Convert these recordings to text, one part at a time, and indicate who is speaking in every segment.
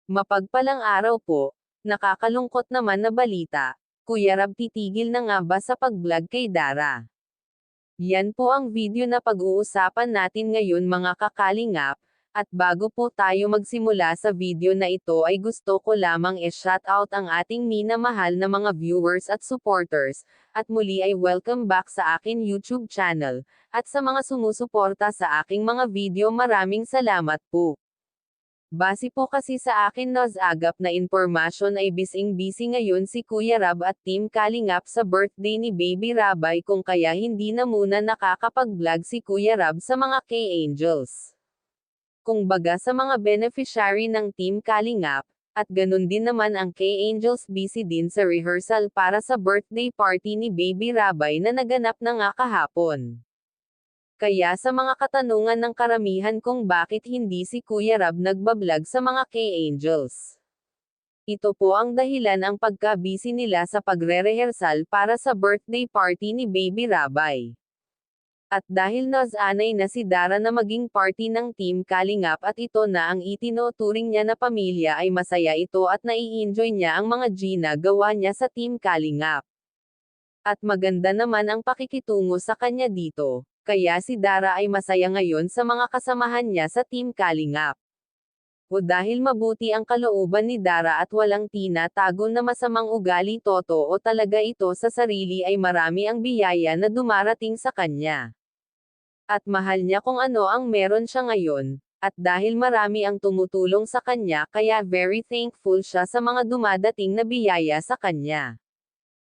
Speaker 1: Mapagpalang araw po, nakakalungkot naman na balita. Kuya Rab titigil na nga ba sa pag-vlog kay Dara? Yan po ang video na pag-uusapan natin ngayon mga kakalingap, at bago po tayo magsimula sa video na ito ay gusto ko lamang i-shoutout ang ating minamahal na mga viewers at supporters, at muli ay welcome back sa akin YouTube channel, at sa mga sumusuporta sa aking mga video maraming salamat po. Base po kasi sa akin agap na impormasyon ay bising-busy ngayon si Kuya Rab at Team Kalingap sa birthday ni Baby Rabay kung kaya hindi na muna nakakapag-vlog si Kuya Rab sa mga K-Angels. Kung baga sa mga beneficiary ng Team Kalingap, at ganun din naman ang K-Angels busy din sa rehearsal para sa birthday party ni Baby Rabay na naganap na nga kahapon. Kaya sa mga katanungan ng karamihan kung bakit hindi si Kuya Rab nagbablog sa mga K-Angels. Ito po ang dahilan ang pagka-busy nila sa pagre-rehearsal para sa birthday party ni Baby Rabay. At dahil nasanay na si Dara na maging party ng Team Kalingap at ito na ang itinuturing niya na pamilya ay masaya ito at nai-enjoy niya ang mga ginagawa niya sa Team Kalingap. At maganda naman ang pakikitungo sa kanya dito. Kaya si Dara ay masaya ngayon sa mga kasamahan niya sa Team Kalingap. O dahil mabuti ang kalooban ni Dara at walang tinatago na masamang ugali totoo talaga ito sa sarili ay marami ang biyaya na dumarating sa kanya. At mahal niya kung ano ang meron siya ngayon, at dahil marami ang tumutulong sa kanya kaya very thankful siya sa mga dumadating na biyaya sa kanya.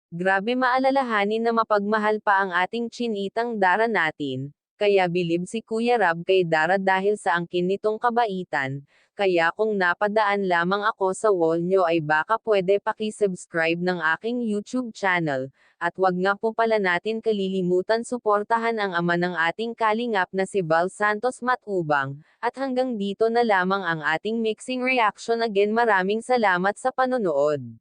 Speaker 1: Grabe maalalahanin na mapagmahal pa ang ating chinitang Dara natin, kaya bilib si Kuya Rab kay Dara dahil sa angkin nitong kabaitan, kaya kung napadaan lamang ako sa wall nyo ay baka pwede paki-subscribe ng aking YouTube channel, at wag nga po pala natin kalilimutan suportahan ang ama ng ating kalingap na si Val Santos Matubang, at hanggang dito na lamang ang ating mixing reaction again maraming salamat sa panonood.